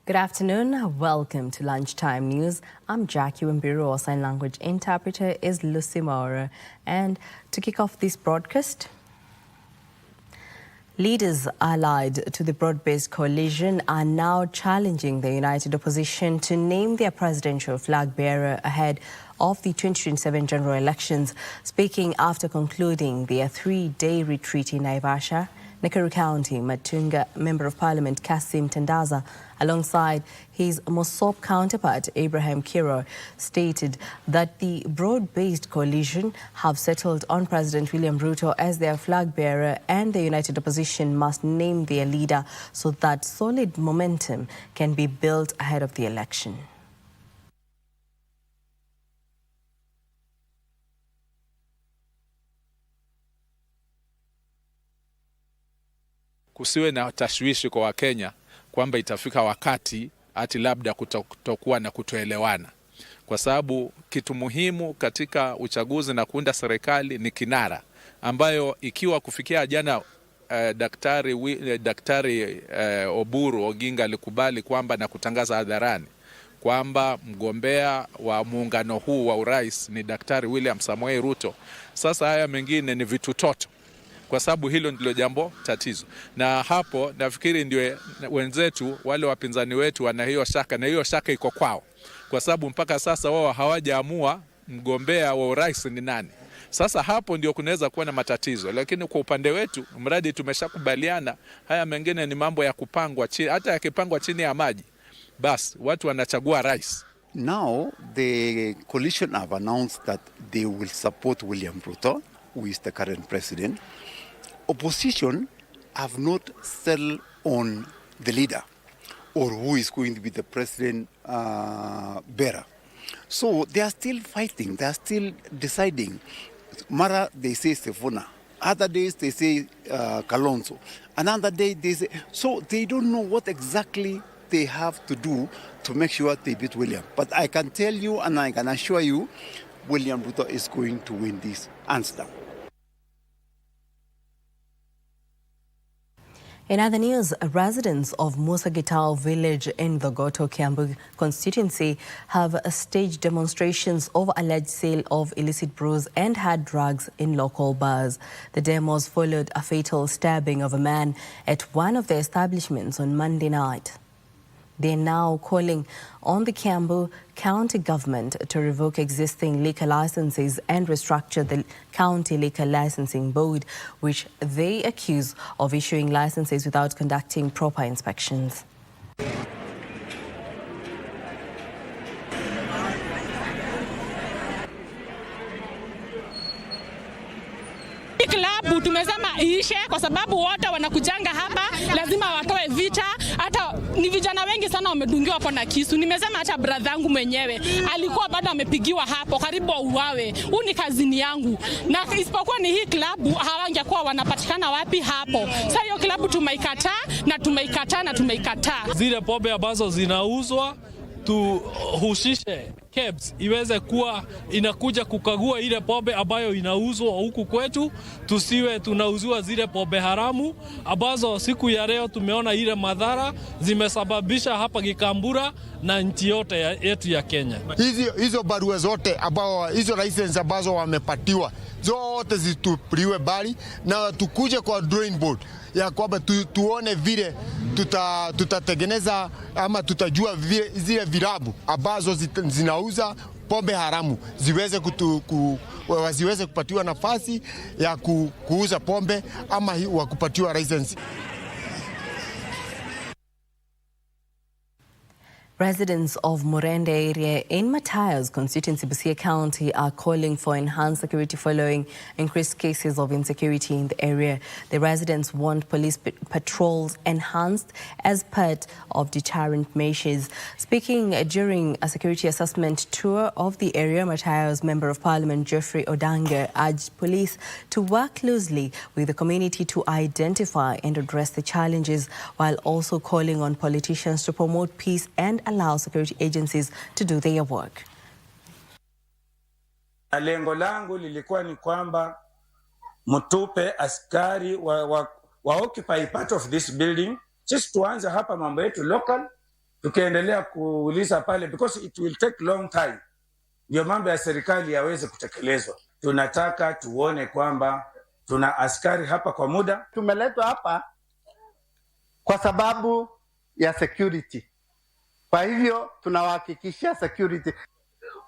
Good afternoon. Welcome to Lunchtime News. I'm Jackie Wambiru. Our sign language interpreter is Lucy Maura. And to kick off this broadcast, leaders allied to the broad-based coalition are now challenging the united opposition to name their presidential flag bearer ahead of the 2027 general elections. Speaking after concluding their three-day retreat in Naivasha, Nakuru County, Matunga Member of Parliament Kasim Tandaza, alongside his Mosop counterpart Abraham Kiro, stated that the broad-based coalition have settled on President William Ruto as their flag bearer, and the united opposition must name their leader so that solid momentum can be built ahead of the election. Kusiwe na tashwishi kwa Wakenya kwamba itafika wakati ati labda kutokuwa na kutoelewana, kwa sababu kitu muhimu katika uchaguzi na kuunda serikali ni kinara, ambayo ikiwa kufikia jana Daktari Oburu Oginga alikubali kwamba na kutangaza hadharani kwamba mgombea wa muungano huu wa urais ni Daktari William Samoei Ruto. Sasa haya mengine ni vitu toto, kwa sababu hilo ndilo jambo tatizo. Na hapo nafikiri ndio wenzetu wale wapinzani wetu wana hiyo shaka, na hiyo shaka iko kwao, kwa sababu mpaka sasa wao hawajaamua mgombea wa urais ni nani. Sasa hapo ndio kunaweza kuwa na matatizo, lakini kwa upande wetu mradi tumeshakubaliana, haya mengine ni mambo ya kupangwa chini, hata yakipangwa chini ya maji basi watu wanachagua rais. Now the coalition have announced that they will support William Ruto, who is the current president. Opposition have not settled on the leader or who is going to be the president bearer. So they are still fighting, they are still deciding. Mara, they say Sefuna. Other days they say Kalonzo. Another day they say... So they don't know what exactly they have to do to make sure they beat William. But I can tell you and I can assure you, William Ruto is going to win this hands down. In other news, residents of Musagitao village in the Goto Kiambu constituency have staged demonstrations over alleged sale of illicit brews and hard drugs in local bars. The demos followed a fatal stabbing of a man at one of the establishments on Monday night. They are now calling on the Kiambu County government to revoke existing liquor licenses and restructure the County Liquor Licensing Board, which they accuse of issuing licenses without conducting proper inspections. Klabu tumesema iishe kwa sababu wote wanakujanga hapa, lazima watoe vita. Hata ni vijana wengi sana wamedungiwa hapo na kisu. Nimesema hata brother yangu mwenyewe alikuwa bado amepigiwa hapo karibu uwawe. Huu ni kazini yangu, na isipokuwa ni hii klabu hawangekuwa wanapatikana wapi hapo. Sasa hiyo klabu tumeikataa na tumeikataa. Zile pombe ambazo zinauzwa tuhusishe KEBS iweze kuwa inakuja kukagua ile pombe ambayo inauzwa huku kwetu, tusiwe tunauziwa zile pombe haramu ambazo siku ya leo tumeona ile madhara zimesababisha hapa Gikambura na nchi yote yetu ya Kenya. Hizo barua zote ambao hizo license ambazo wamepatiwa zote zitupiliwe bali na tukuje kwa drawing board ya kwamba tuone vile tutatengeneza ama tutajua vile zile vilabu ambazo zinauza pombe haramu ziweze kupatiwa nafasi ya kuuza pombe ama wa kupatiwa license. Residents of Murende area in Matayos constituency, Busia County, are calling for enhanced security following increased cases of insecurity in the area. The residents want police patrols enhanced as part of deterrent measures. Speaking during a security assessment tour of the area, Matayos Member of Parliament Geoffrey Odanger urged police to work closely with the community to identify and address the challenges, while also calling on politicians to promote peace and allow security agencies to do their work. Lengo langu lilikuwa ni kwamba mtupe askari wa occupy part of this building. Sisi tuanze hapa mambo yetu local, tukiendelea kuuliza pale, because it will take long time ndio mambo ya serikali yaweze kutekelezwa. Tunataka tuone kwamba tuna askari hapa kwa muda. Tumeletwa hapa kwa sababu ya security. Kwa hivyo tunawahakikishia security.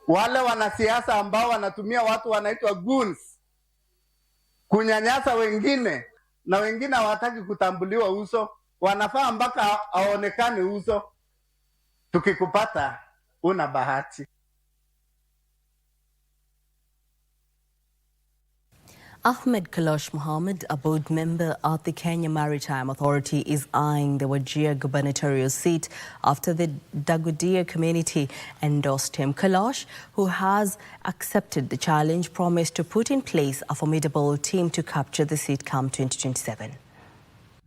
Wale wanasiasa ambao wanatumia watu wanaitwa goons kunyanyasa wengine na wengine hawataki kutambuliwa uso, wanafaa mpaka aonekane uso. Tukikupata una bahati. Ahmed Kalosh Mohammed, a board member at the Kenya Maritime Authority, is eyeing the Wajir gubernatorial seat after the Dagodia community endorsed him. Kalosh, who has accepted the challenge, promised to put in place a formidable team to capture the seat come 2027.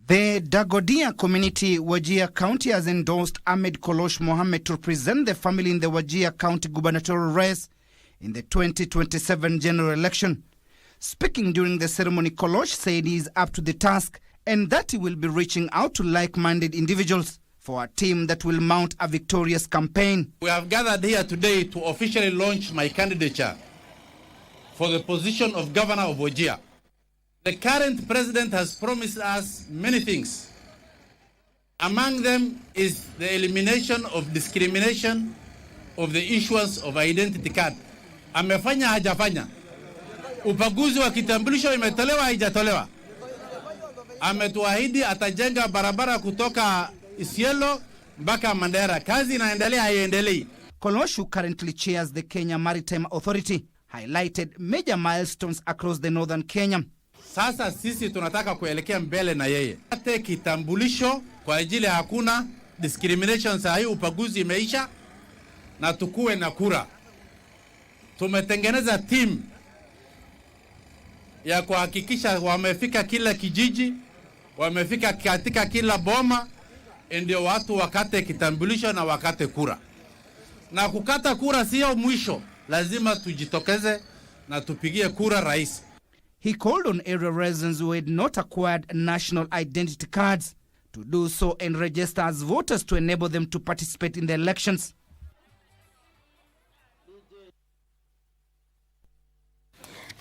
The Dagodia community, Wajir County, has endorsed Ahmed Kalosh Mohammed to represent the family in the Wajir County gubernatorial race in the 2027 general election. Speaking during the ceremony, Kalosh said he is up to the task and that he will be reaching out to like-minded individuals for a team that will mount a victorious campaign. We have gathered here today to officially launch my candidature for the position of Governor of Wajir. The current president has promised us many things. Among them is the elimination of discrimination of the issuance of identity card. Amefanya hajafanya. Upaguzi wa kitambulisho imetolewa haijatolewa. Ametuahidi atajenga barabara kutoka Isiolo mpaka Mandera. Kazi inaendelea haiendelei. Kalosh, who currently chairs the Kenya Maritime Authority, highlighted major milestones across the northern Kenya. Sasa sisi tunataka kuelekea mbele na yeye. Ate kitambulisho kwa ajili hakuna discrimination, saa hii upaguzi imeisha na tukue na kura. Tumetengeneza team ya kuhakikisha wamefika kila kijiji, wamefika katika kila boma, ndio watu wakate kitambulisho na wakate kura. Na kukata kura sio mwisho, lazima tujitokeze na tupigie kura rais. He called on area residents who had not acquired national identity cards to do so and register as voters to enable them to participate in the elections.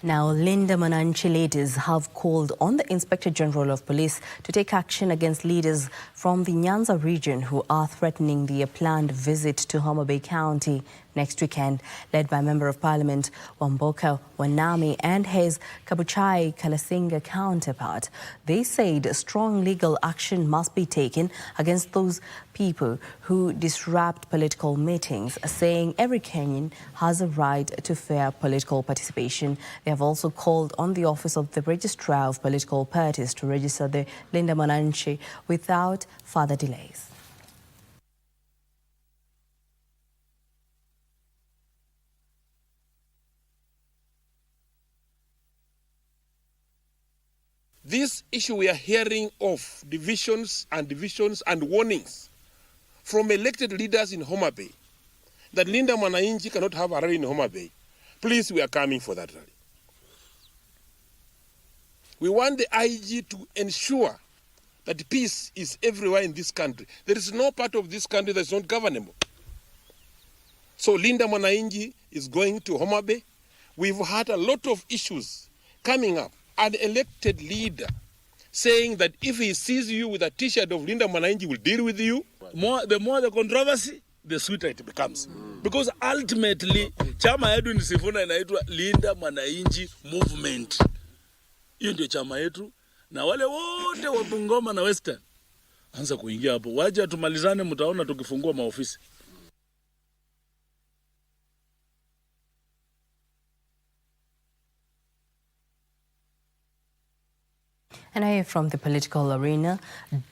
Now, Linda Mwananchi leaders have called on the Inspector General of Police to take action against leaders from the Nyanza region who are threatening their planned visit to Homa Bay County next weekend, led by Member of Parliament Wamboka Wanami and his Kabuchai Kalasinga counterpart. They said strong legal action must be taken against those people who disrupt political meetings, saying every Kenyan has a right to fair political participation. They have also called on the Office of the Registrar of Political Parties to register the Linda Mwananchi without further delays. This issue we are hearing of divisions and warnings from elected leaders in Homa Bay that Linda Mwananchi cannot have a rally in Homa Bay. Please, we are coming for that rally. We want the IG to ensure that peace is everywhere in this country. There is no part of this country that is not governable. So Linda Mwananchi is going to Homa Bay. We've had a lot of issues coming up. An elected leader saying that if he sees you with a t-shirt of Linda Mwananchi, will deal with you. The more the controversy, the sweeter it becomes. Because ultimately, chama yetu ni Sifuna inaitwa Linda Mwananchi Movement. Hiyo ndio chama yetu, na wale wote wa Bungoma na Western anza kuingia hapo. Waje tumalizane, mtaona tukifungua maofisi. And away from the political arena,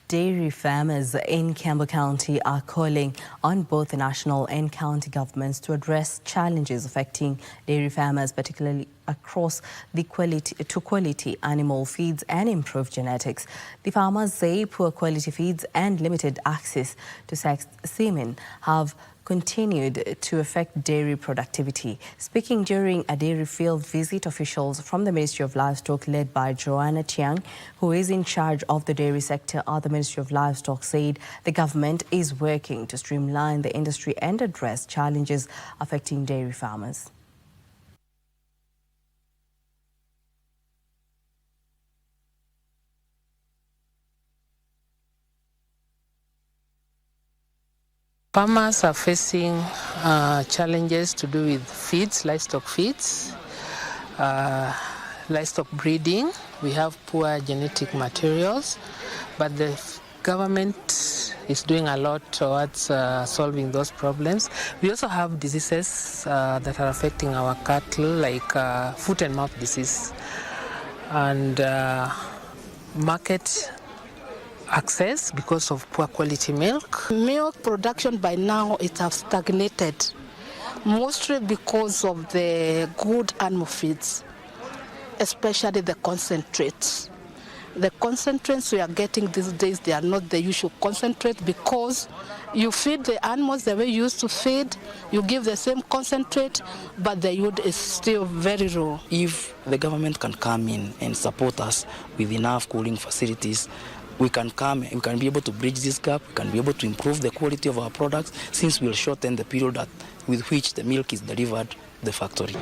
dairy farmers in Kiambu County are calling on both the national and county governments to address challenges affecting dairy farmers, particularly across the quality animal feeds and improve genetics. The farmers say poor quality feeds and limited access to semen have continued to affect dairy productivity. Speaking during a dairy field visit, officials from the Ministry of Livestock led by Joanna Tiang, who is in charge of the dairy sector at the Ministry of Livestock, said the government is working to streamline the industry and address challenges affecting dairy farmers. Farmers are facing challenges to do with feeds, livestock feeds, livestock breeding. We have poor genetic materials, but the government is doing a lot towards solving those problems. We also have diseases that are affecting our cattle, like foot and mouth disease, and market access because of poor quality milk. Milk production by now it has stagnated, mostly because of the good animal feeds, especially the concentrates. The concentrates we are getting these days, they are not the usual concentrate, because you feed the animals the way you used to feed, you give the same concentrate, but the yield is still very low. If the government can come in and support us with enough cooling facilities, we can be able to bridge this gap, we can be able to improve the quality of our products, since we'll shorten the period with which the milk is delivered to the factory.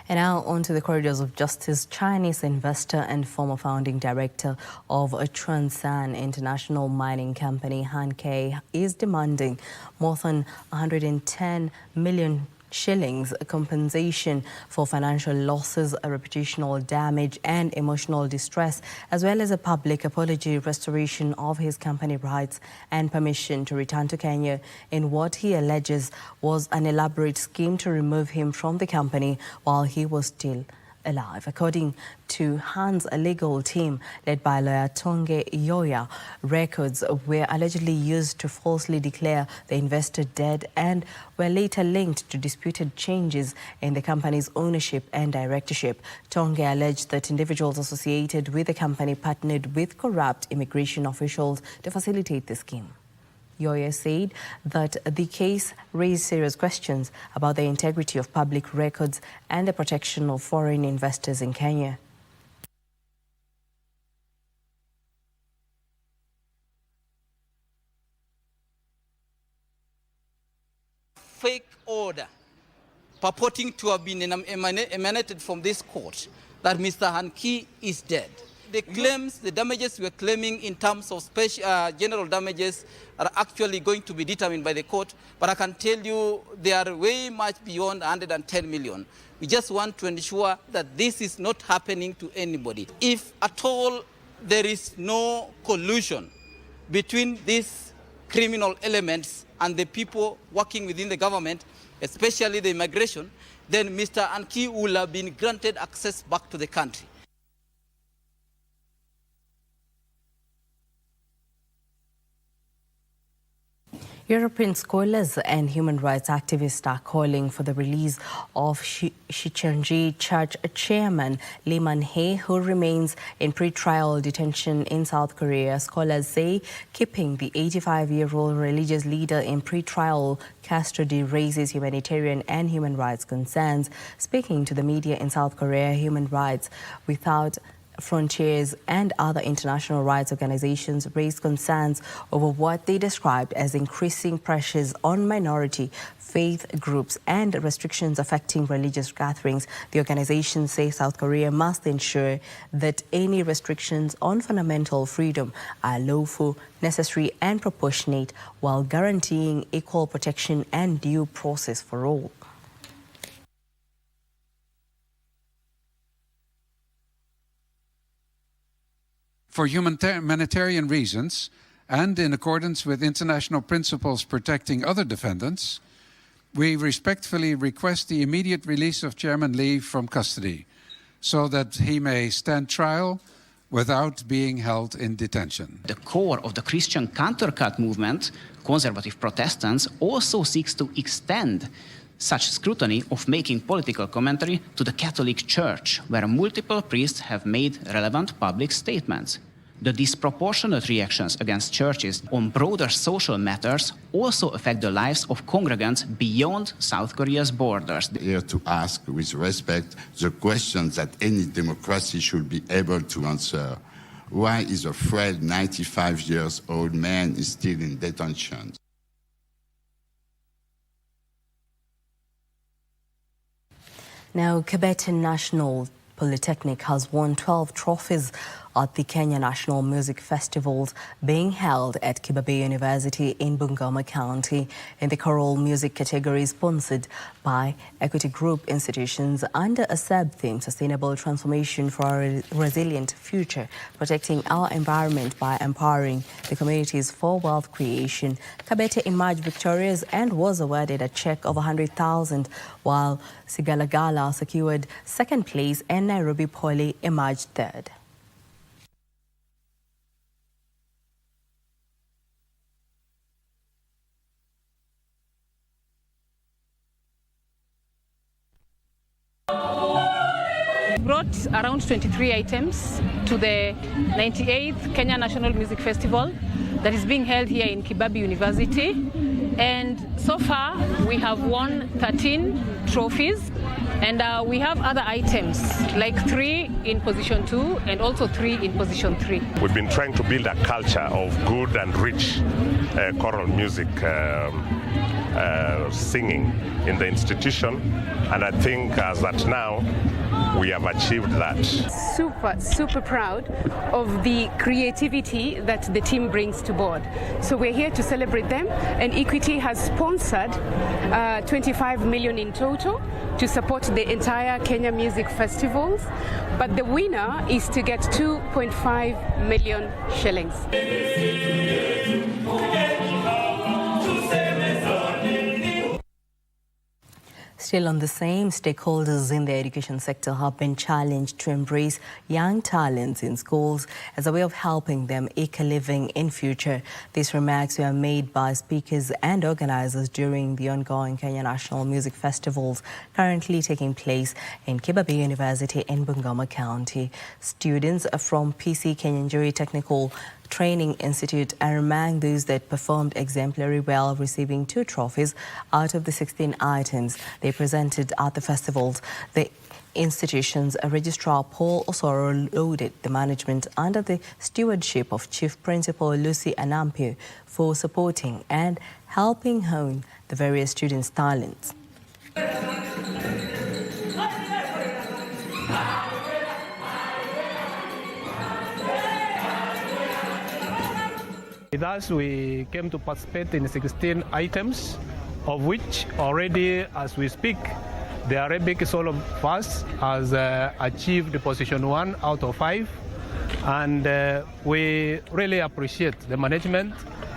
And now on to the corridors of justice. Chinese investor and former founding director of a Transan International Mining Company, Han Ke, is demanding more than 110 million shillings compensation for financial losses, reputational damage and emotional distress, as well as a public apology, restoration of his company rights and permission to return to Kenya in what he alleges was an elaborate scheme to remove him from the company while he was still alive. According to Han's legal team, led by lawyer Tonge Yoya, records were allegedly used to falsely declare the investor dead and were later linked to disputed changes in the company's ownership and directorship. Tonge alleged that individuals associated with the company partnered with corrupt immigration officials to facilitate the scheme. Yoya said that the case raised serious questions about the integrity of public records and the protection of foreign investors in Kenya. Fake order purporting to have been emanated from this court that Mr. Han Ke is dead. The claims, the damages we are claiming in terms of general damages are actually going to be determined by the court, but I can tell you they are way much beyond 110 million. We just want to ensure that this is not happening to anybody. If at all there is no collusion between these criminal elements and the people working within the government, especially the immigration, then Mr. Han Ke will have been granted access back to the country. European scholars and human rights activists are calling for the release of Shichenji Church chairman Lee Man-hae, who remains in pre-trial detention in South Korea. Scholars say keeping the 85-year-old religious leader in pre-trial custody raises humanitarian and human rights concerns. Speaking to the media in South Korea, Human Rights Without Frontiers and other international rights organizations raised concerns over what they described as increasing pressures on minority faith groups and restrictions affecting religious gatherings. The organizations say South Korea must ensure that any restrictions on fundamental freedom are lawful, necessary and proportionate, while guaranteeing equal protection and due process for all. For humanitarian reasons, and in accordance with international principles protecting other defendants, we respectfully request the immediate release of Chairman Lee from custody, so that he may stand trial without being held in detention. The core of the Christian countercult movement, conservative Protestants, also seeks to extend such scrutiny of making political commentary to the Catholic Church, where multiple priests have made relevant public statements. The disproportionate reactions against churches on broader social matters also affect the lives of congregants beyond South Korea's borders. Here to ask with respect the questions that any democracy should be able to answer. Why is a frail 95-year-old man still in detention? Now, Tibetan National Polytechnic has won 12 trophies at the Kenya National Music Festivals being held at Kibabe University in Bungoma County in the choral music category, sponsored by Equity Group Institutions under a sub-theme, Sustainable Transformation for a Resilient Future, Protecting Our Environment by Empowering the Communities for Wealth Creation. Kabete emerged victorious and was awarded a check of 100,000, while Sigalagala secured second place and Nairobi Poly emerged third. Brought around 23 items to the 98th Kenya National Music Festival that is being held here in Kibabe University. And so far, we have won 13 trophies. And we have other items, like 3 in position 2 and also 3 in position 3. We've been trying to build a culture of good and rich choral music singing in the institution. And I think as at now, we have achieved that. Super proud of the creativity that the team brings to board. So we're here to celebrate them, and Equity has sponsored 25 million in total to support the entire Kenya Music Festivals, but the winner is to get 2.5 million shillings. Still on the same, stakeholders in the education sector have been challenged to embrace young talents in schools as a way of helping them eke a living in future. These remarks were made by speakers and organizers during the ongoing Kenya National Music Festivals currently taking place in Kibabe University in Bungoma County. Students from PC Kenyanjuri Technical Training Institute are among those that performed exemplary well, receiving 2 trophies out of the 16 items they presented at the festivals. The institution's registrar Paul Osoro lauded the management under the stewardship of Chief Principal Lucy Anampio for supporting and helping hone the various students' talents. Thus, we came to participate in 16 items, of which already, as we speak, the Arabic Solo Fast has achieved position 1 out of 5. And we really appreciate the management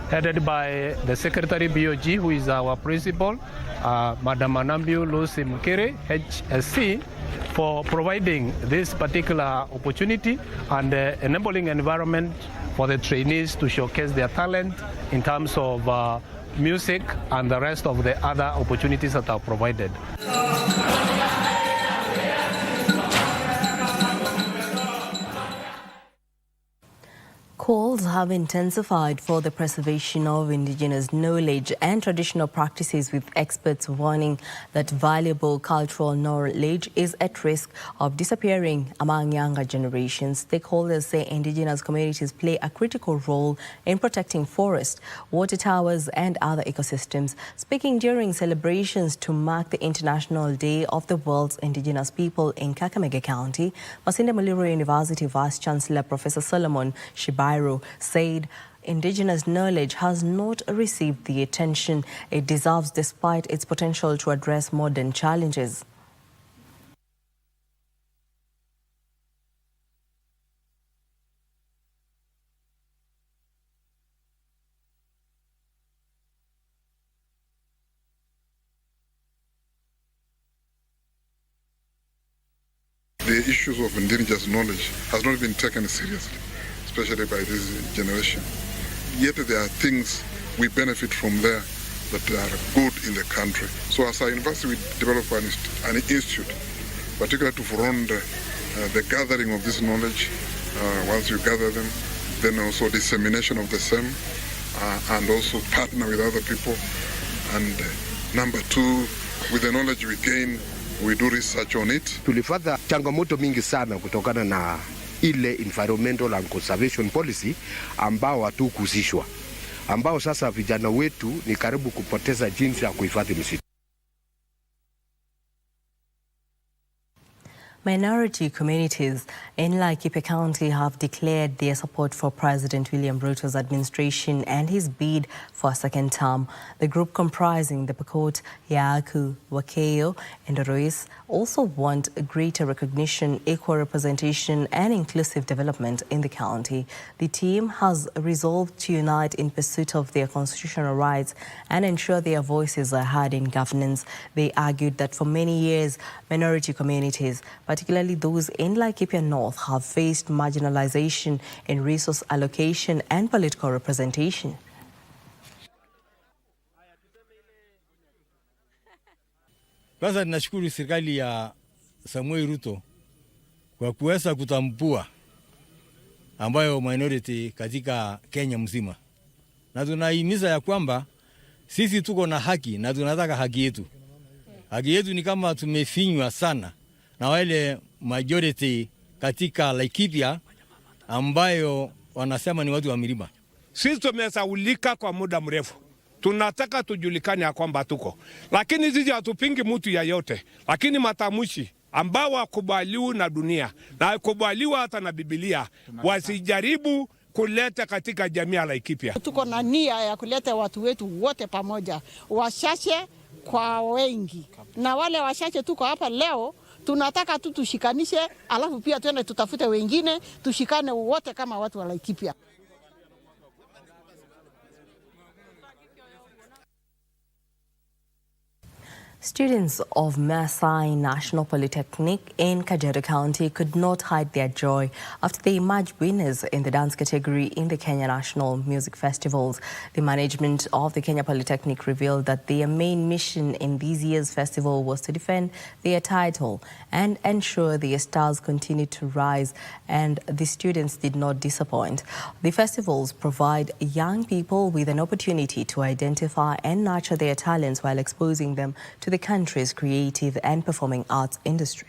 headed by the Secretary BOG, who is our principal, Madam Anambio Lucy Mukere, HSC, for providing this particular opportunity and enabling environment for the trainees to showcase their talent in terms of music and the rest of the other opportunities that are provided. Calls have intensified for the preservation of indigenous knowledge and traditional practices, with experts warning that valuable cultural knowledge is at risk of disappearing among younger generations. Stakeholders say indigenous communities play a critical role in protecting forests, water towers and other ecosystems. Speaking during celebrations to mark the International Day of the World's Indigenous People in Kakamega County, Masinde Muliro University Vice-Chancellor Professor Solomon Shibairu said indigenous knowledge has not received the attention it deserves despite its potential to address modern challenges. The issues of indigenous knowledge has not been taken seriously, especially by this generation. Yet there are things we benefit from there that are good in the country. So as our university, we develop an institute, particularly to fund the gathering of this knowledge. Once you gather them, then also dissemination of the same, and also partner with other people. And number two, with the knowledge we gain, we do research on it. Tulipata changamoto mingi sana kutokana na ile environmental and conservation policy ambao hatukuhusishwa, ambao sasa vijana wetu ni karibu kupoteza jinsi ya kuhifadhi misitu. Minority communities in Laikipia County have declared their support for President William Ruto's administration and his bid for a second term. The group comprising the Pokot, Yaaku, Wakeo and Orois also want greater recognition, equal representation and inclusive development in the county. The team has resolved to unite in pursuit of their constitutional rights and ensure their voices are heard in governance. They argued that for many years, minority communities, particularly those in Laikipia North, have faced marginalization in resource allocation and political representation. Kwanza ninashukuru serikali ya Samuel Ruto kwa kuweza kutambua ambayo minority katika Kenya mzima. Na tunahimiza ya kwamba sisi tuko na haki na tunataka haki yetu. Haki yetu ni kama tumefinywa sana na wale majority katika Laikipia ambayo wanasema ni watu wa milima. Sisi tumesaulika kwa muda mrefu. Tunataka tujulikane ya kwamba tuko. Lakini sisi hatupingi mtu yeyote. Lakini matamushi ambao wakubaliwa na dunia na wakubaliwa hata na Biblia wasijaribu kuleta katika jamii ya Laikipia. Tuko na nia ya kuleta watu wetu wote pamoja, wachache kwa wengi. Na wale wachache tuko hapa leo, tunataka tu tushikanishe, alafu pia tuende tutafute wengine, tushikane wote kama watu wa Laikipia. Students of Masai National Polytechnic in Kajiado County could not hide their joy after they emerged winners in the dance category in the Kenya National Music Festivals. The management of the Kenya Polytechnic revealed that their main mission in this year's festival was to defend their title and ensure their stars continued to rise, and the students did not disappoint. The festivals provide young people with an opportunity to identify and nurture their talents while exposing them to the country's creative and performing arts industry.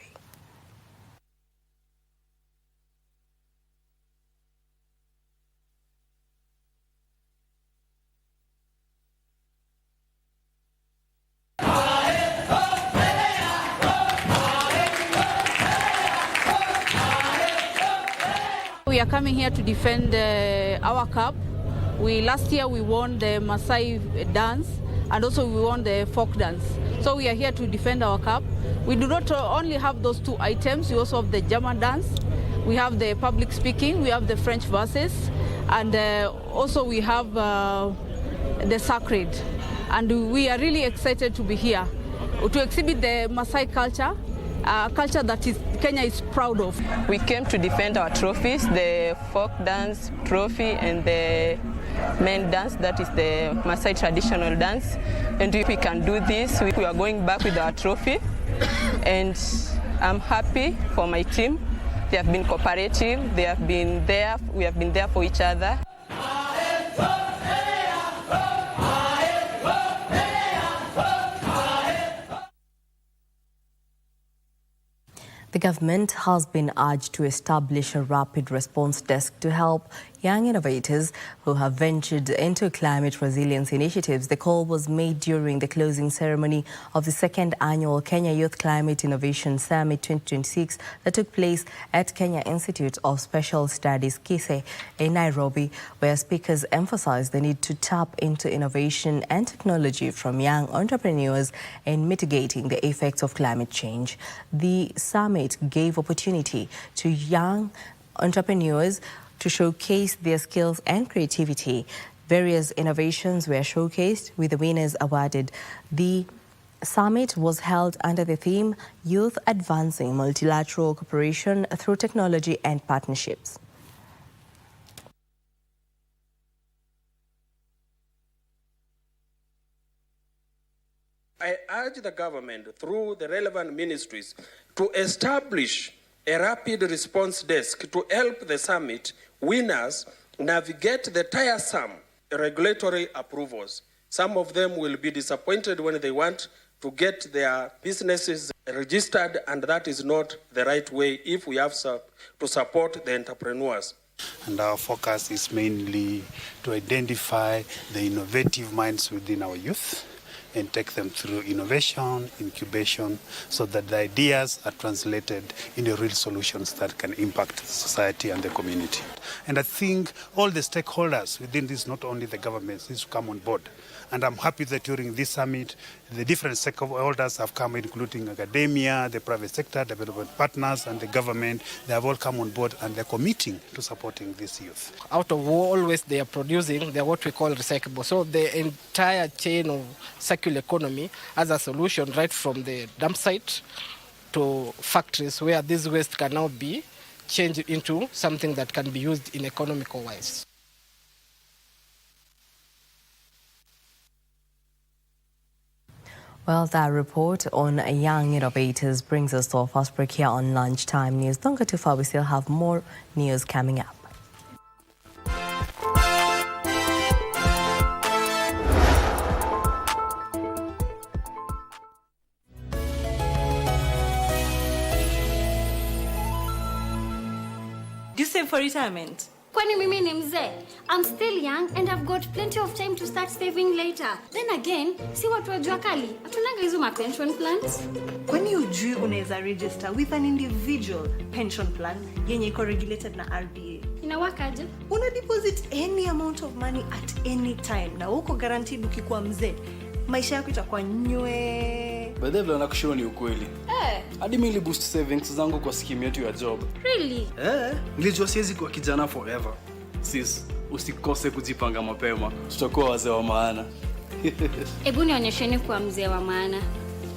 We are coming here to defend our cup. Last year we won the Maasai dance and also we won the folk dance. So we are here to defend our cup. We do not only have those two items, we also have the German dance, we have the public speaking, we have the French verses, and also we have the sacred. And we are really excited to be here to exhibit the Maasai culture, culture that Kenya is proud of. We came to defend our trophies, the folk dance trophy and the main dance, that is the Maasai traditional dance. And if we can do this, we are going back with our trophy. And I'm happy for my team. They have been cooperative, they have been there, we have been there for each other. The government has been urged to establish a rapid response desk to help young innovators who have ventured into climate resilience initiatives. The call was made during the closing ceremony of the second annual Kenya Youth Climate Innovation Summit 2026 that took place at Kenya Institute of Special Studies, KISE, in Nairobi, where speakers emphasized the need to tap into innovation and technology from young entrepreneurs in mitigating the effects of climate change. The summit gave opportunity to young entrepreneurs to showcase their skills and creativity. Various innovations were showcased with the winners awarded. The summit was held under the theme Youth Advancing Multilateral Cooperation Through Technology and Partnerships. I urge the government through the relevant ministries to establish a rapid response desk to help the summit winners navigate the tiresome regulatory approvals. Some of them will be disappointed when they want to get their businesses registered, and that is not the right way if we have to support the entrepreneurs. And our focus is mainly to identify the innovative minds within our youth and take them through innovation, incubation, so that the ideas are translated into real solutions that can impact society and the community. And I think all the stakeholders within this, not only the governments, needs to come on board. And I'm happy that during this summit, the different stakeholders have come, including academia, the private sector, development partners, and the government. They have all come on board, and they're committing to supporting this youth. Out of all waste they are producing, they're what we call recyclable. So the entire chain of circular economy has a solution right from the dump site to factories where this waste can now be changed into something that can be used in economical wise. Well, that report on young innovators brings us to our first break here on Lunchtime News. Don't go too far, we still have more news coming up. Do you save for retirement? Kwani mimi ni mzee? I'm still young and I've got plenty of time to start saving later. Then again, si watu wa jua kali, hatunanga hizo ma pension plans. Kwani ujui unaweza register with an individual pension plan yenye iko regulated na RBA? Inawakaje? Una deposit any amount of money at any time na uko guaranteed ukikuwa mzee. Maisha yako itakuwa nywe. Baadaye vile nakushua ni ukweli. Hadi mimi boost savings zangu kwa scheme yetu ya job. Really? Nilijua siwezi kuwa kijana forever. Sis, usikose kujipanga mapema. Tutakuwa wazee wa maana. Ebu nionyesheni kuwa mzee wa maana.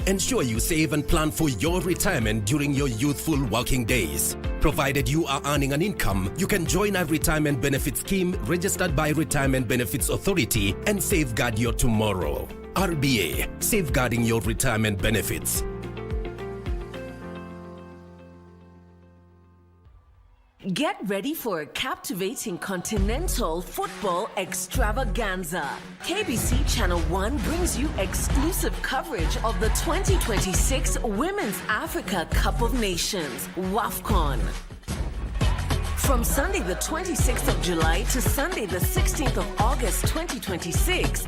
Ensure you save and plan for your retirement during your youthful working days. Provided you are earning an income, you can join a retirement benefit scheme registered by Retirement Benefits Authority and safeguard your tomorrow. RBA, safeguarding your retirement benefits. Get ready for a captivating continental football extravaganza. KBC Channel 1 brings you exclusive coverage of the 2026 Women's Africa Cup of Nations, WAFCON. From Sunday the 26th of July to Sunday the 16th of August 2026,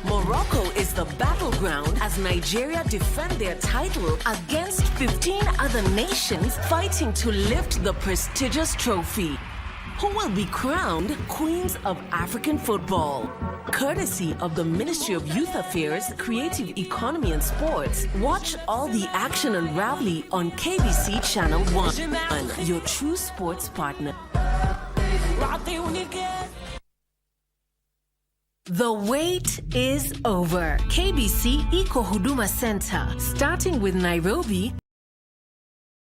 Morocco is the battleground as Nigeria defend their title against 15 other nations fighting to lift the prestigious trophy. Who will be crowned Queens of African Football? Courtesy of the Ministry of Youth Affairs, Creative Economy and Sports. Watch all the action unraveling on KBC Channel 1, your true sports partner. The wait is over. KBC Eco Huduma Center, starting with Nairobi.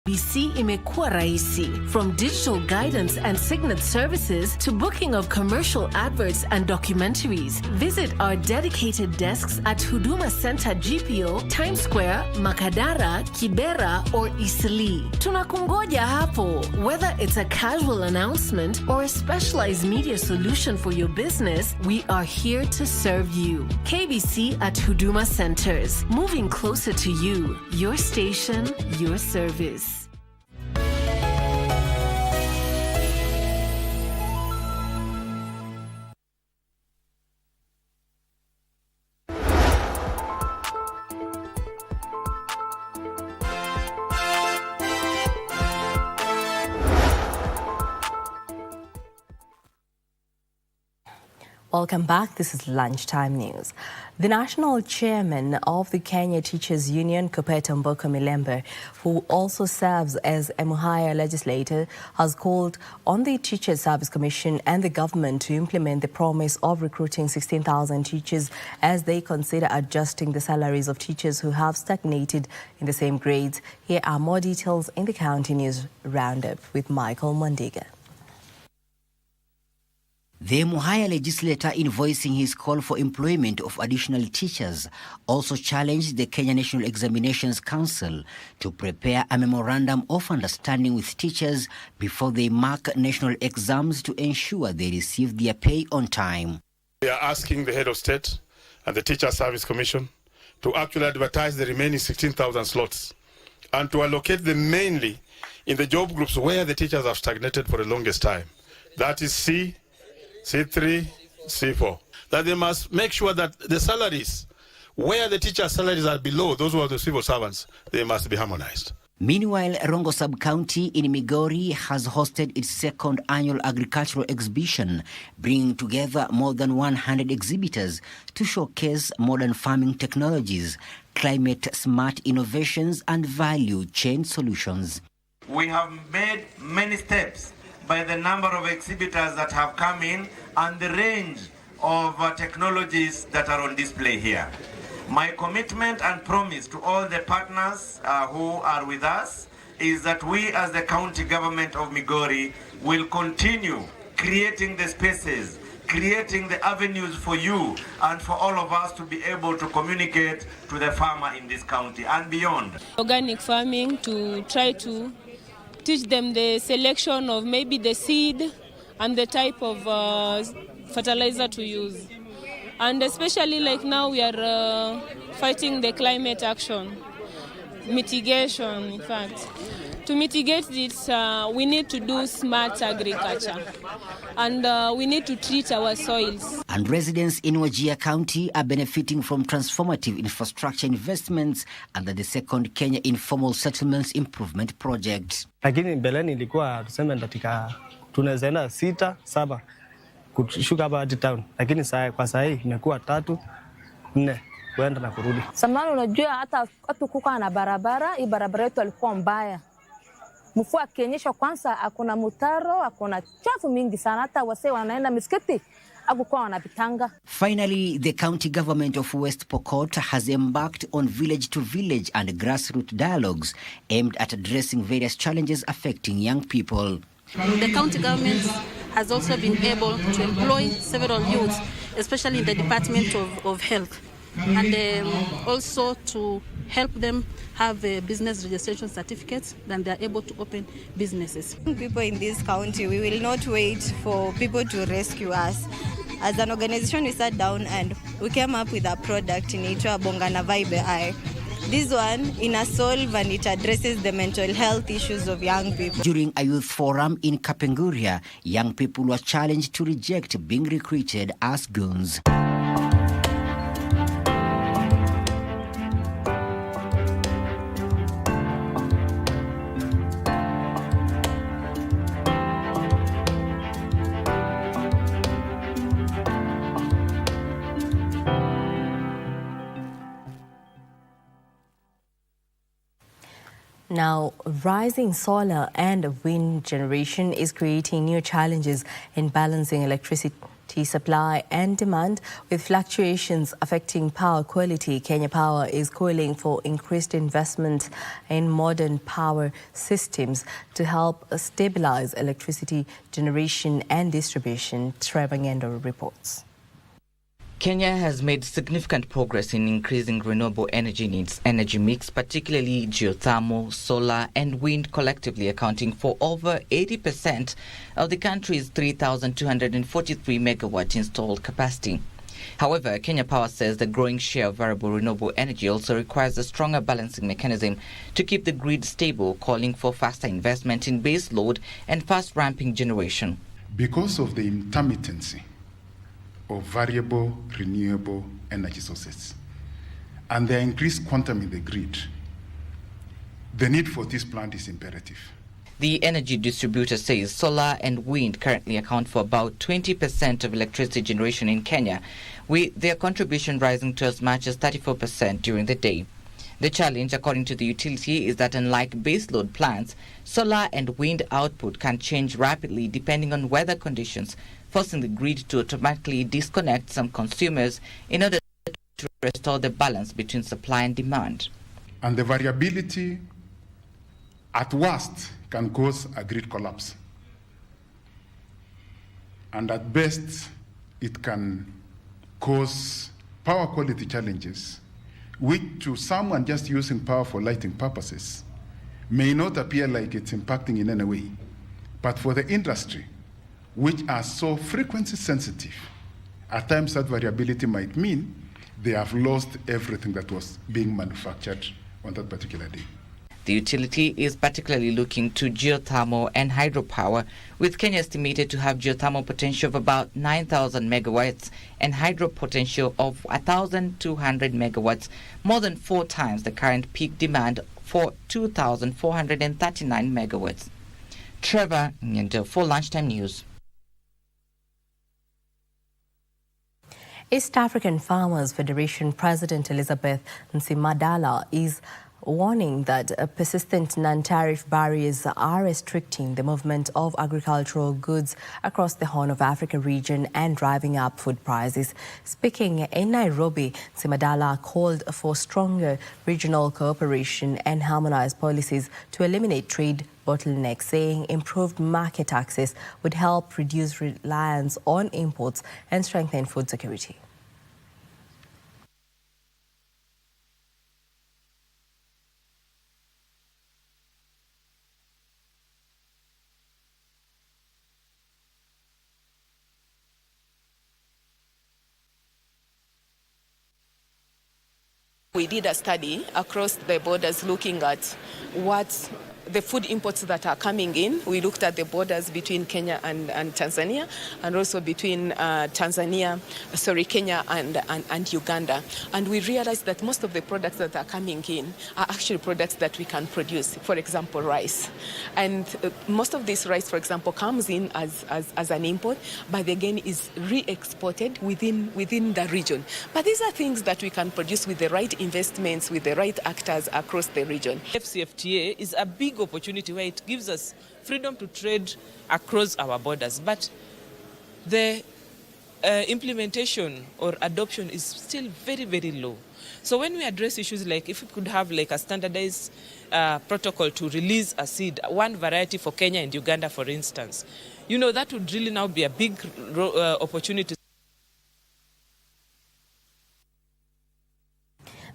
KBC imekuwa rahisi. From digital guidance and signet services to booking of commercial adverts and documentaries. Visit our dedicated desks at Huduma Center GPO, Times Square, Makadara, Kibera, or Eastleigh. Tunakungoja hapo. Whether it's a casual announcement or a specialized media solution for your business, we are here to serve you. KBC at Huduma Centers, moving closer to you. Your station, your service. Welcome back. This is Lunchtime News. The national chairman of the Kenya Teachers Union, Kupeto Mboko Milembe, who also serves as a Muhaya legislator, has called on the Teachers Service Commission and the government to implement the promise of recruiting 16,000 teachers as they consider adjusting the salaries of teachers who have stagnated in the same grades. Here are more details in the County News Roundup with Michael Mondiga. The Muhaya legislator, in voicing his call for employment of additional teachers, also challenged the Kenya National Examinations Council to prepare a memorandum of understanding with teachers before they mark national exams to ensure they receive their pay on time. We are asking the head of state and the Teacher Service Commission to actually advertise the remaining 16,000 slots and to allocate them mainly in the job groups where the teachers have stagnated for the longest time. That is C, C3, C4. That they must make sure that the salaries, where the teacher salaries are below those who are the civil servants, they must be harmonized. Meanwhile, Rongo Sub-County in Migori has hosted its second annual agricultural exhibition, bringing together more than 100 exhibitors to showcase modern farming technologies, climate-smart innovations, and value chain solutions. We have made many steps by the number of exhibitors that have come in and the range of technologies that are on display here. My commitment and promise to all the partners who are with us is that we as the county government of Migori will continue creating the spaces, creating the avenues for you and for all of us to be able to communicate to the farmer in this county and beyond. Organic farming, to try to teach them the selection of maybe the seed and the type of fertilizer to use. And especially like now we are fighting the climate action, mitigation in fact. To mitigate this, we need to do smart agriculture and we need to treat our soils. And residents in Wajir County are benefiting from transformative infrastructure investments under the second Kenya Informal Settlements Improvement Project. Lakini mbeleni ilikuwa tuseme ndatika tunaweza enda 6, 7 kushuka hapa hadi town, lakini kwa sasa hii imekuwa 3, 4 kwenda na kurudi. Samani unajua hata kukaa na barabara, hii barabara yetu alikuwa mbaya. Mvua akinyesha kwanza hakuna mtaro, hakuna chafu mingi sana, hata wasee wanaenda misikiti hakukuwa wanapitanga. Finally, the county government of West Pokot has embarked on village-to-village and grassroots dialogues aimed at addressing various challenges affecting young people. The county government has also been able to employ several youths, especially in the Department of Health, and also to help them have business registration certificates, then they are able to open businesses. People in this county, we will not wait for people to rescue us. As an organization, we sat down and we came up with a product in Itwa Bongana Vibe AI. This one, in a solve, and it addresses the mental health issues of young people. During a youth forum in Kapenguria, young people were challenged to reject being recruited as goons. Now, rising solar and wind generation is creating new challenges in balancing electricity supply and demand. With fluctuations affecting power quality, Kenya Power is calling for increased investment in modern power systems to help stabilize electricity generation and distribution. Trevor Ngendo reports. Kenya has made significant progress in increasing renewable energy in its energy mix, particularly geothermal, solar and wind, collectively accounting for over 80% of the country's 3,243 megawatt installed capacity. However, Kenya Power says the growing share of variable renewable energy also requires a stronger balancing mechanism to keep the grid stable, calling for faster investment in base load and fast ramping generation. Because of the intermittency of variable renewable energy sources and their increased quantum in the grid, the need for this plant is imperative. The energy distributor says solar and wind currently account for about 20% of electricity generation in Kenya, with their contribution rising to as much as 34% during the day. The challenge, according to the utility, is that unlike baseload plants, solar and wind output can change rapidly depending on weather conditions, forcing the grid to automatically disconnect some consumers in order to restore the balance between supply and demand. And the variability, at worst, can cause a grid collapse. and at best it can cause power quality challenges, which to someone just using power for lighting purposes may not appear like it's impacting in any way. But for the industry, which are so frequency sensitive, at times that variability might mean they have lost everything that was being manufactured on that particular day. The utility is particularly looking to geothermal and hydropower, with Kenya estimated to have geothermal potential of about 9,000 megawatts and hydro potential of 1,200 megawatts, more than 4 times the current peak demand for 2,439 megawatts. Trevor Nyendo for Lunchtime News. East African Farmers Federation President Elizabeth Nsimadala is warning that persistent non-tariff barriers are restricting the movement of agricultural goods across the Horn of Africa region and driving up food prices. Speaking in Nairobi, Nsimadala called for stronger regional cooperation and harmonized policies to eliminate trade bottlenecks, saying improved market access would help reduce reliance on imports and strengthen food security. We did a study across the borders looking at what the food imports that are coming in. We looked at the borders between Kenya and Tanzania, and also between Kenya and Uganda. And we realized that most of the products that are coming in are actually products that we can produce, for example, rice. And most of this rice, for example, comes in as an import, but again is re-exported within the region. But these are things that we can produce with the right investments, with the right actors across the region. FCFTA is a big opportunity where it gives us freedom to trade across our borders, but the implementation or adoption is still very, very low. So when we address issues like if we could have like a standardized protocol to release a seed, one variety for Kenya and Uganda, for instance, you know, that would really now be a big opportunity.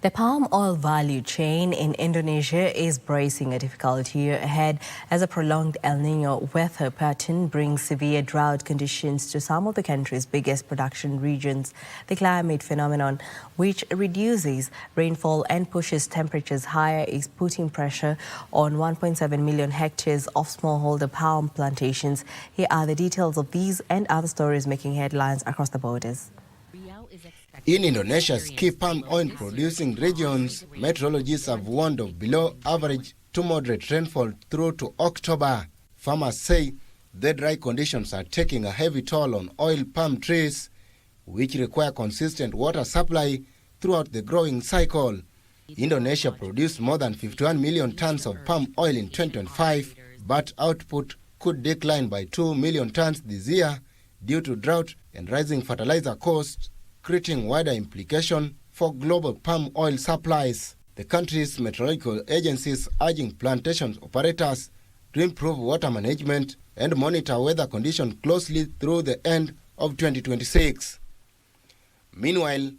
The palm oil value chain in Indonesia is bracing a difficult year ahead as a prolonged El Niño weather pattern brings severe drought conditions to some of the country's biggest production regions. The climate phenomenon, which reduces rainfall and pushes temperatures higher, is putting pressure on 1.7 million hectares of smallholder palm plantations. Here are the details of these and other stories making headlines across the borders. In Indonesia's key palm oil producing regions, meteorologists have warned of below average to moderate rainfall through to October. Farmers say the dry conditions are taking a heavy toll on oil palm trees, which require consistent water supply throughout the growing cycle. Indonesia produced more than 51 million tons of palm oil in 2025, but output could decline by 2 million tons this year due to drought and rising fertilizer costs, creating wider implication for global palm oil supplies. The country's meteorological agencies urging plantation operators to improve water management and monitor weather conditions closely through the end of 2026. Meanwhile,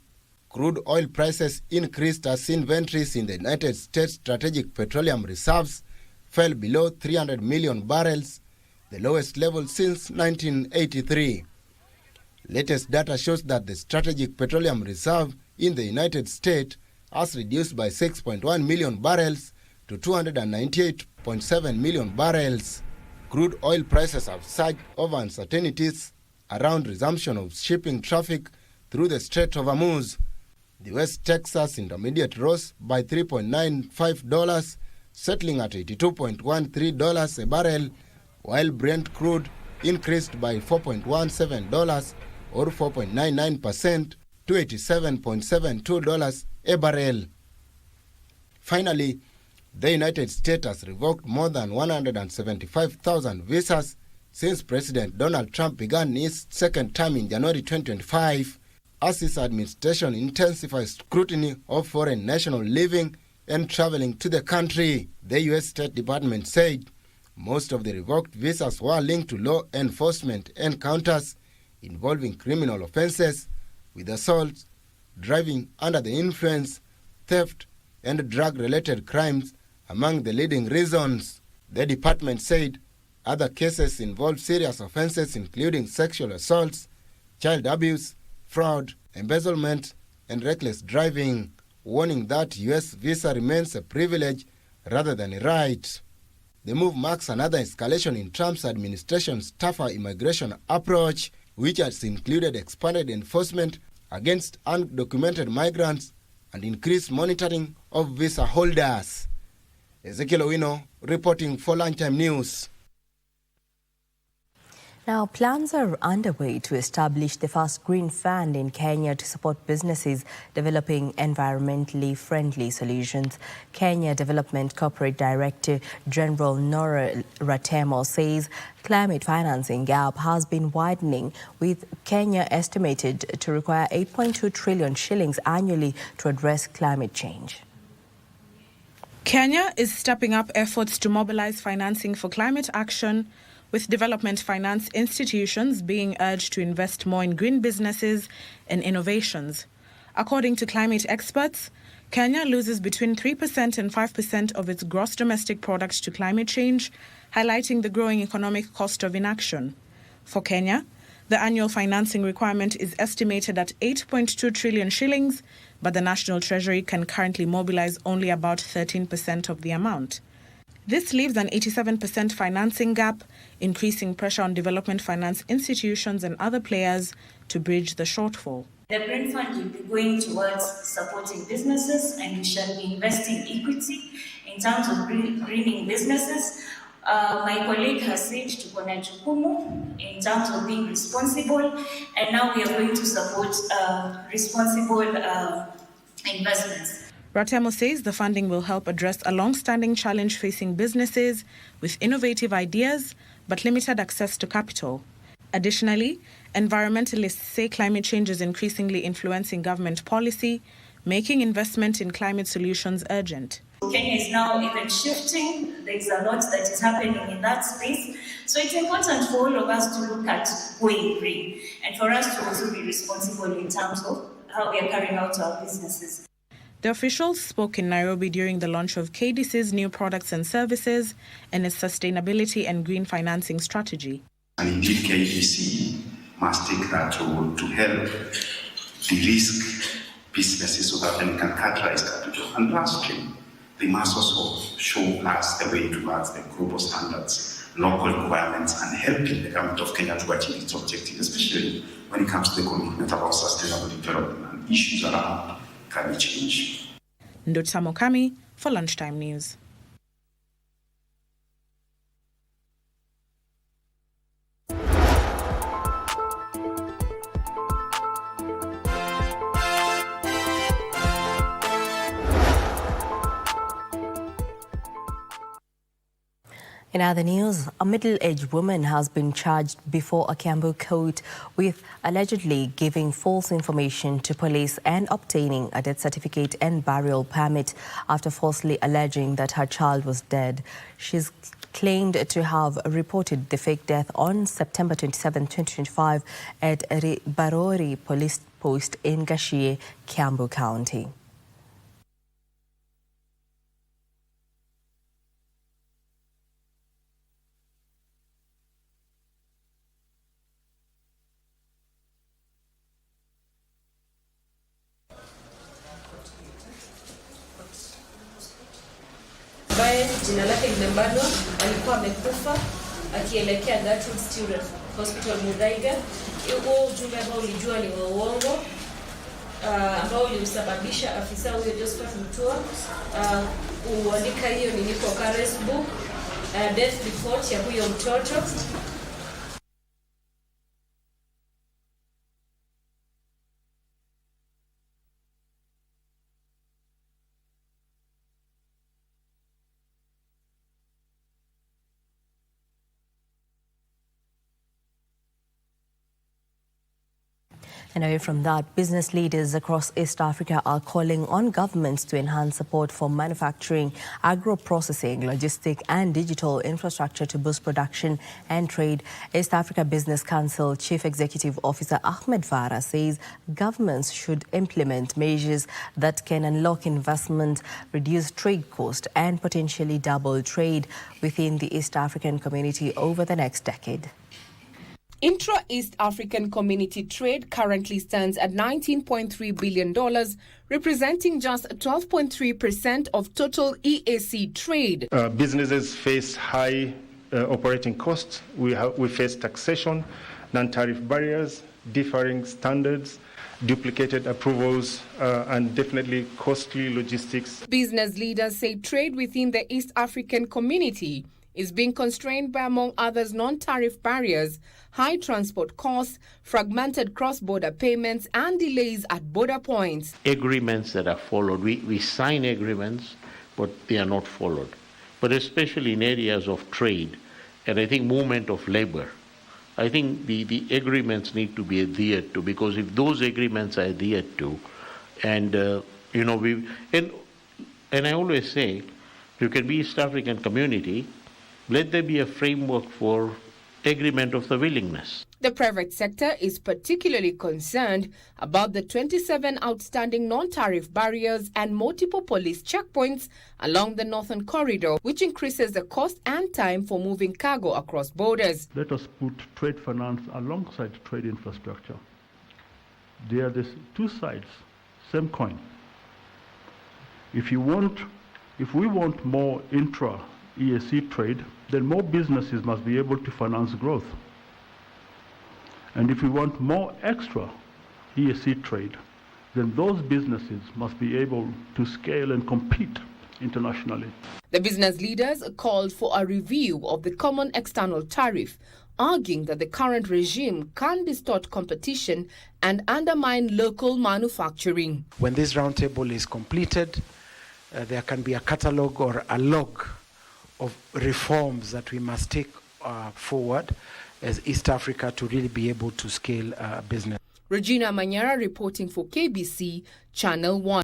crude oil prices increased as inventories in the United States strategic petroleum reserves fell below 300 million barrels, the lowest level since 1983. Latest data shows that the strategic petroleum reserve in the United States has reduced by 6.1 million barrels to 298.7 million barrels. Crude oil prices have surged over uncertainties around resumption of shipping traffic through the Strait of Hormuz. The West Texas Intermediate rose by $3.95, settling at $82.13 a barrel, while Brent crude increased by $4.17 or 4.99% to $87.72 a barrel. Finally, the United States has revoked more than 175,000 visas since President Donald Trump began his second term in January 2025, as his administration intensifies scrutiny of foreign nationals living and traveling to the country. The U.S. State Department said most of the revoked visas were linked to law enforcement encounters involving criminal offences with assault, driving under the influence, theft, and drug-related crimes among the leading reasons. The department said other cases involve serious offences including sexual assaults, child abuse, fraud, embezzlement, and reckless driving, warning that U.S. visa remains a privilege rather than a right. The move marks another escalation in Trump's administration's tougher immigration approach, which has included expanded enforcement against undocumented migrants and increased monitoring of visa holders. Ezekiel Owino reporting for Lunchtime News. Now, plans are underway to establish the first green fund in Kenya to support businesses developing environmentally friendly solutions. Kenya Development Corporate Director General Nora Ratemo says climate financing gap has been widening, with Kenya estimated to require 8.2 trillion shillings annually to address climate change. Kenya is stepping up efforts to mobilize financing for climate action, with development finance institutions being urged to invest more in green businesses and innovations. According to climate experts, Kenya loses between 3% and 5% of its gross domestic product to climate change, highlighting the growing economic cost of inaction. For Kenya, the annual financing requirement is estimated at 8.2 trillion shillings, but the National Treasury can currently mobilize only about 13% of the amount. This leaves an 87% financing gap, increasing pressure on development finance institutions and other players to bridge the shortfall. The Green Fund will be going towards supporting businesses, and we shall be investing equity in terms of greening businesses. My colleague has said tuko na jukumu in terms of being responsible, and now we are going to support responsible investments. Ratemo says the funding will help address a long-standing challenge facing businesses with innovative ideas but limited access to capital. Additionally, environmentalists say climate change is increasingly influencing government policy, making investment in climate solutions urgent. Kenya is now even shifting. There's a lot that is happening in that space. So it's important for all of us to look at going green and for us to also be responsible in terms of how we are carrying out our businesses. The officials spoke in Nairobi during the launch of KDC's new products and services and its sustainability and green financing strategy. And indeed, KBC must take that role to help de-risk businesses so that they can characterize capital. And lastly, they must also show us the way towards the global standards, local requirements, and helping the government of Kenya to achieve its objective, especially when it comes to the commitment about sustainable development and issues around climate change. Ndotamo Kami for Lunchtime News. In other news, a middle-aged woman has been charged before a Kiambu court with allegedly giving false information to police and obtaining a death certificate and burial permit after falsely alleging that her child was dead. She's claimed to have reported the fake death on September 27, 2025 at Barori Police Post in Gashie, Kiambu County. Ambaye jina lake limebanwa alikuwa amekufa akielekea Gertrude Stewart Hospital Muthaiga. Huo ujumbe ambao ulijua ni wa uongo ambao ulimsababisha afisa huyo Joseph Mutua kuandika hiyo nilipo Kares book death report ya huyo mtoto. And away from that, business leaders across East Africa are calling on governments to enhance support for manufacturing, agro-processing, logistic and digital infrastructure to boost production and trade. East Africa Business Council Chief Executive Officer Ahmed Farah says governments should implement measures that can unlock investment, reduce trade cost and potentially double trade within the East African community over the next decade. Intra-East African community trade currently stands at $19.3 billion, representing just 12.3% of total EAC trade. Businesses face high operating costs. We face taxation, non-tariff barriers, differing standards, duplicated approvals, and definitely costly logistics. Business leaders say trade within the East African community is being constrained by, among others, non-tariff barriers, high transport costs, fragmented cross-border payments, and delays at border points. Agreements that are followed, we sign agreements, but they are not followed. But especially in areas of trade, and I think movement of labor, I think the agreements need to be adhered to, because if those agreements are adhered to, and and I always say, you can be East African community, let there be a framework for agreement of the willingness. The private sector is particularly concerned about the 27 outstanding non-tariff barriers and multiple police checkpoints along the Northern Corridor, which increases the cost and time for moving cargo across borders. Let us put trade finance alongside trade infrastructure. They are the two sides, same coin. If we want more intra-EAC trade, then more businesses must be able to finance growth. And if we want more extra EAC trade, then those businesses must be able to scale and compete internationally. The business leaders called for a review of the common external tariff, arguing that the current regime can distort competition and undermine local manufacturing. When this roundtable is completed, there can be a catalogue or a log of reforms that we must take forward as East Africa to really be able to scale business. Regina Manyara reporting for KBC Channel 1.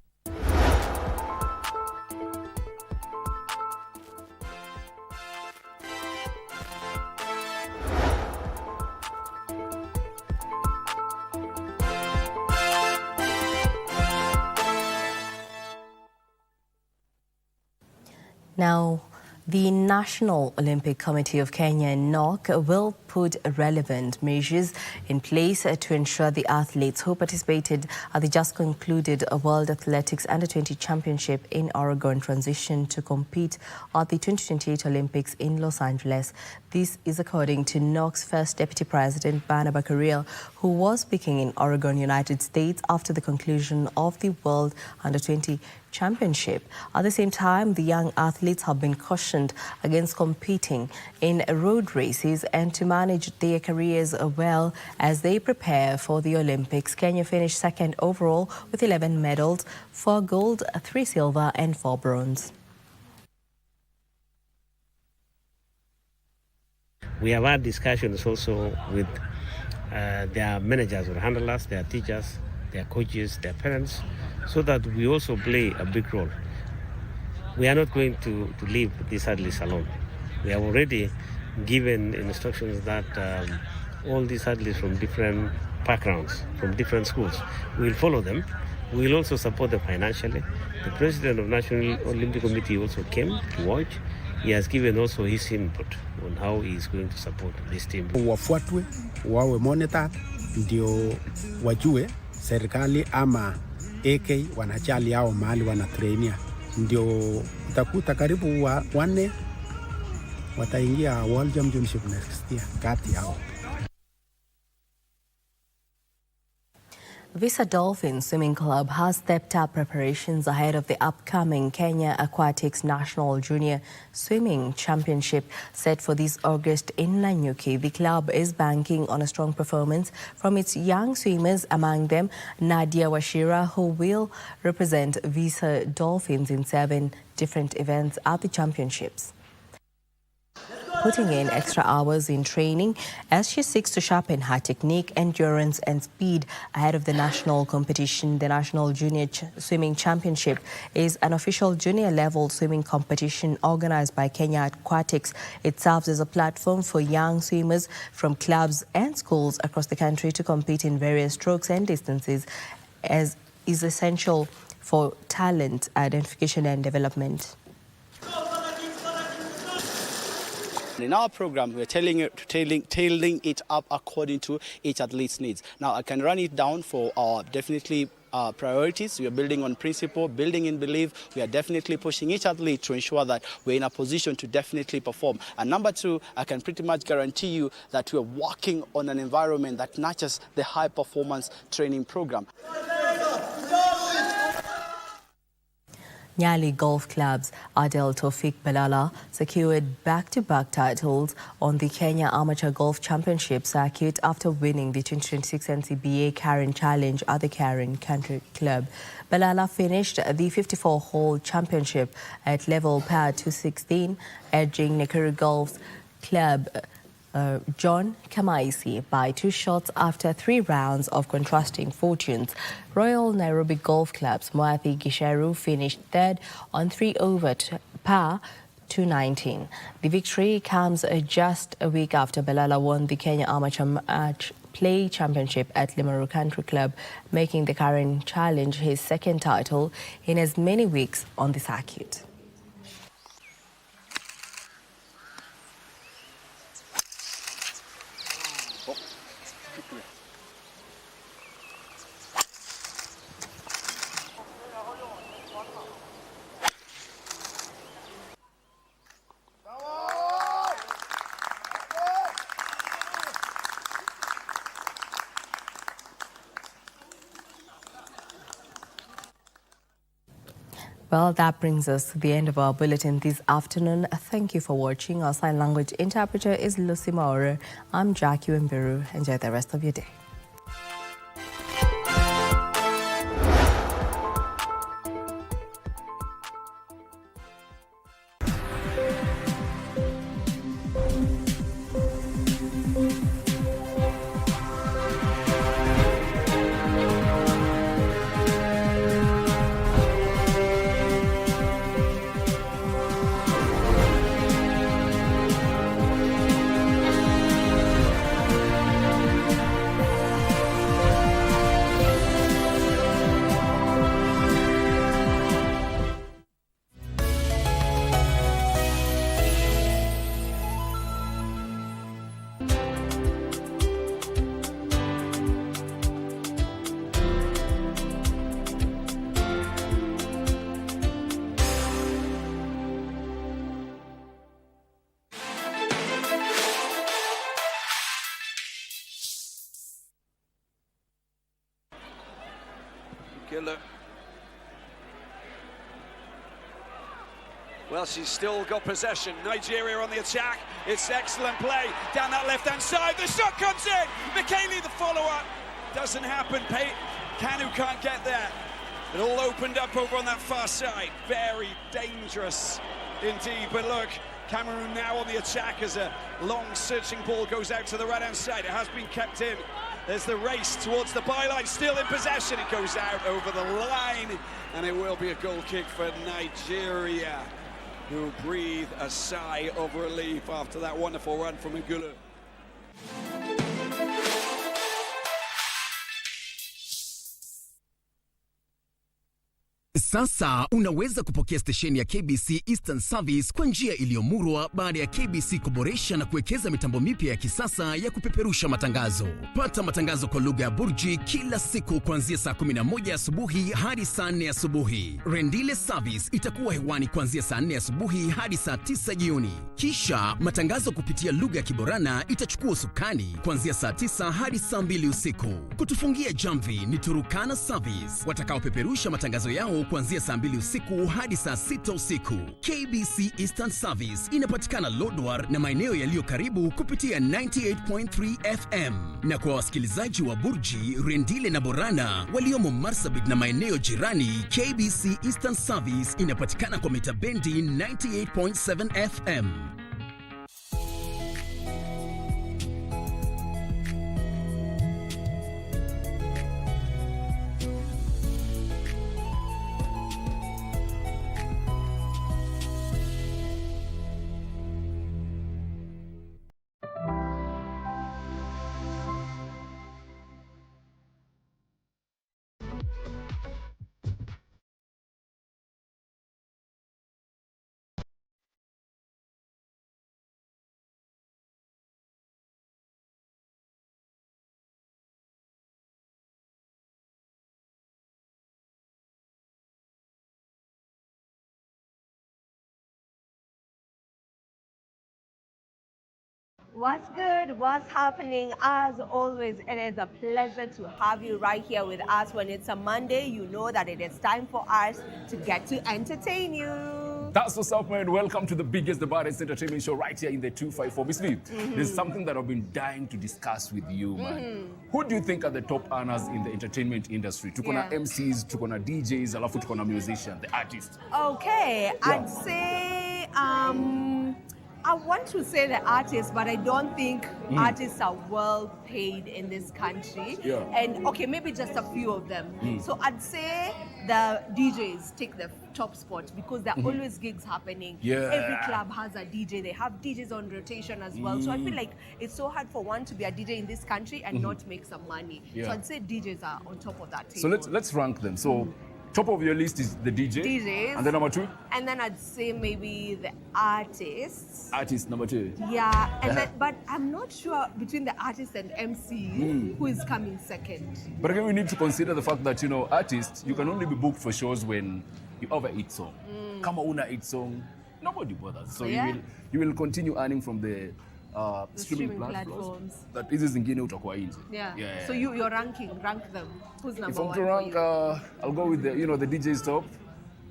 Now, the National Olympic Committee of Kenya, NOC, will put relevant measures in place to ensure the athletes who participated at the just concluded World Athletics Under-20 Championship in Oregon transition to compete at the 2028 Olympics in Los Angeles. This is according to NOC's first Deputy President, Gubernatorial, who was speaking in Oregon, United States, after the conclusion of the World Under-20 Championship. At the same time, the young athletes have been cautioned against competing in road races and to manage their careers well as they prepare for the Olympics. Kenya finished second overall with 11 medals, 4 gold, 3 silver and 4 bronze. We have had discussions also with their managers or handlers, their teachers, their coaches, their parents, so that we also play a big role. We are not going to leave these athletes alone. We have already given instructions that all these athletes from different backgrounds, from different schools, we will follow them. We will also support them financially. The president of National Olympic Committee also came to watch. He has given also his input on how he is going to support this team. Wafuatwe, wawe monitored, ndio wajue serikali ama AK wanachali hao mahali wanatrainia, ndio utakuta karibu wanne wataingia World Championship next year kati yao. Visa Dolphin Swimming Club has stepped up preparations ahead of the upcoming Kenya Aquatics National Junior Swimming Championship set for this August in Nanyuki. The club is banking on a strong performance from its young swimmers, among them Nadia Washira, who will represent Visa Dolphins in 7 different events at the championships. putting in extra hours in training as she seeks to sharpen her technique, endurance and speed ahead of the national competition. The National Junior Swimming Championship is an official junior level swimming competition organized by Kenya Aquatics. It serves as a platform for young swimmers from clubs and schools across the country to compete in various strokes and distances, as is essential for talent identification and development. In our program, we're tailoring it up according to each athlete's needs. Now, I can run it down for our priorities. We are building on principle, building in belief. We are definitely pushing each athlete to ensure that we're in a position to definitely perform. And number two, I can pretty much guarantee you that we're working on an environment that nurtures the high performance training program. Nyali Golf Club's Adel Tofik Balala secured back-to-back titles on the Kenya Amateur Golf Championship circuit after winning the 2026 NCBA Karen Challenge at the Karen Country Club. Balala finished the 54-hole championship at level par 216, edging Nakuru Golf Club John Kamaisi by 2 shots after 3 rounds of contrasting fortunes. Royal Nairobi Golf Club's Moathi Gisheru finished third on 3 over par 219. The victory comes just a week after Balala won the Kenya Amateur Match Play Championship at Limuru Country Club, making the Karen Challenge his second title in as many weeks on the circuit. Well, that brings us to the end of our bulletin this afternoon. Thank you for watching. Our sign language interpreter is Lucy Maura. I'm Jackie Wambiru. Enjoy the rest of your day. Well, she's still got possession. Nigeria on the attack. It's excellent play down that left-hand side. The shot comes in. Michele, the follow-up. Doesn't happen. Kanu can't get there. It all opened up over on that far side. Very dangerous indeed. But look, Cameroon now on the attack as a long searching ball goes out to the right-hand side. It has been kept in. There's the race towards the byline, still in possession. It goes out over the line, and it will be a goal kick for Nigeria, who breathe a sigh of relief after that wonderful run from Igulu. Sasa unaweza kupokea stesheni ya KBC Eastern Service kwa njia iliyomurwa baada ya KBC kuboresha na kuwekeza mitambo mipya ya kisasa ya kupeperusha matangazo. Pata matangazo kwa lugha ya Burji kila siku kuanzia saa 11 asubuhi hadi saa 4 asubuhi. Rendile Service itakuwa hewani kuanzia saa 4 asubuhi hadi saa 9 jioni. Kisha matangazo kupitia lugha ya Kiborana itachukua usukani kuanzia saa 9 hadi saa 2 usiku. Kutufungia jamvi ni Turukana Service watakaopeperusha matangazo yao kuanzia saa 2 usiku hadi saa 6 usiku. KBC Eastern Service inapatikana Lodwar na maeneo yaliyo karibu kupitia 98.3 FM. Na kwa wasikilizaji wa Burji, Rendile na Borana waliomo Marsabit na maeneo jirani, KBC Eastern Service inapatikana kwa mita bendi 98.7 FM. What's good? What's happening? As always, it is a pleasure to have you right here with us. When it's a Monday, you know that it is time for us to get to entertain you. That's what's up, man. Welcome to the biggest, the baddest entertainment show right here in the 254. Miss Lee, there's something that I've been dying to discuss with you, man. Who do you think are the top earners in the entertainment industry? Tuko na MCs, tuko na DJs, alafu tuko na musician, the artist. Okay, I'd say I want to say the artists, but I don't think artists are well paid in this country. Yeah. And okay, maybe just a few of them. So I'd say the DJs take the top spot because there are always gigs happening. Yeah. Every club has a DJ. They have DJs on rotation as well. So I feel like it's so hard for one to be a DJ in this country and not make some money. Yeah. So I'd say DJs are on top of that So table. let's rank them. So top of your list is the DJ. DJs. And then number 2? And then I'd say maybe the artists. Artist number 2. Yeah, and then, but I'm not sure between the artist and MC who is coming second. But again, we need to consider the fact that, artists, you can only be booked for shows when you over 8 song. Kama una 8 song, nobody bothers. So Yeah. you will continue earning from the streaming platforms. That hizi zingine utakuwa nje. Yeah. Yeah. So you're rank them. Who's number If I'm one? to for rank, you? I'll go with the DJ's top,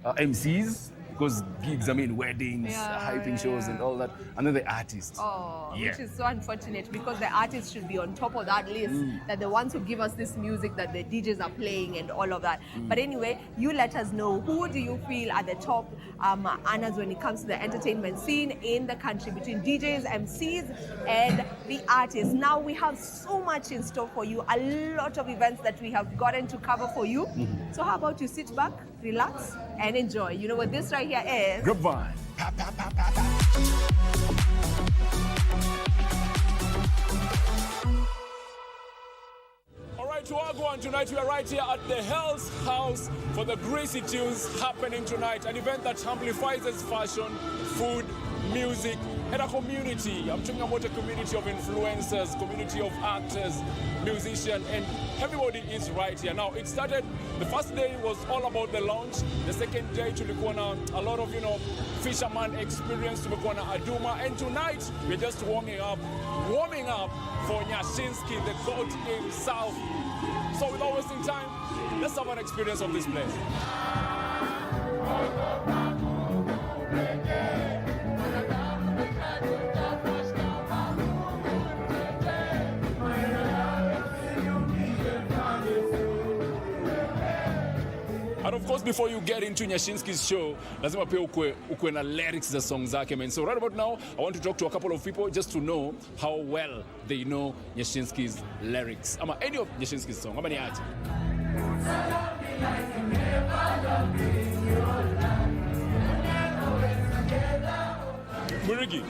MCs, because gigs, weddings, hyping shows and all that, and then the artists. Oh, Yeah. which is so unfortunate because the artists should be on top of that list. That the ones who give us this music that the DJs are playing and all of that. But anyway, you let us know, who do you feel are the top earners when it comes to the entertainment scene in the country between DJs, MCs, and the artists. Now we have so much in store for you, a lot of events that we have gotten to cover for you. So how about you sit back, relax, and enjoy. You know what this right here is? Grapevine. All right, to our one tonight, we are right here at the Hell's House for the Greasy Tunes happening tonight, an event that amplifies its fashion, food, music, and a community. I'm talking about a community of influencers, community of actors, musicians, and everybody is right here. Now, it started, the first day was all about the launch. The second day, tulikuwa na a lot of, fisherman experience, tulikuwa na Aduma. And tonight, we're just warming up for Nyashinsky, the goat himself. So without wasting time, let's have an experience of this place. And of course, before you get into Nyashinsky's show, lazima pia ukwe na lyrics za songs zake, man. So right about now, I want to talk to a couple of people just to know how well they know Nyashinsky's lyrics. Ama any of Nyashinsky's song. Ama ni aje? Murigi,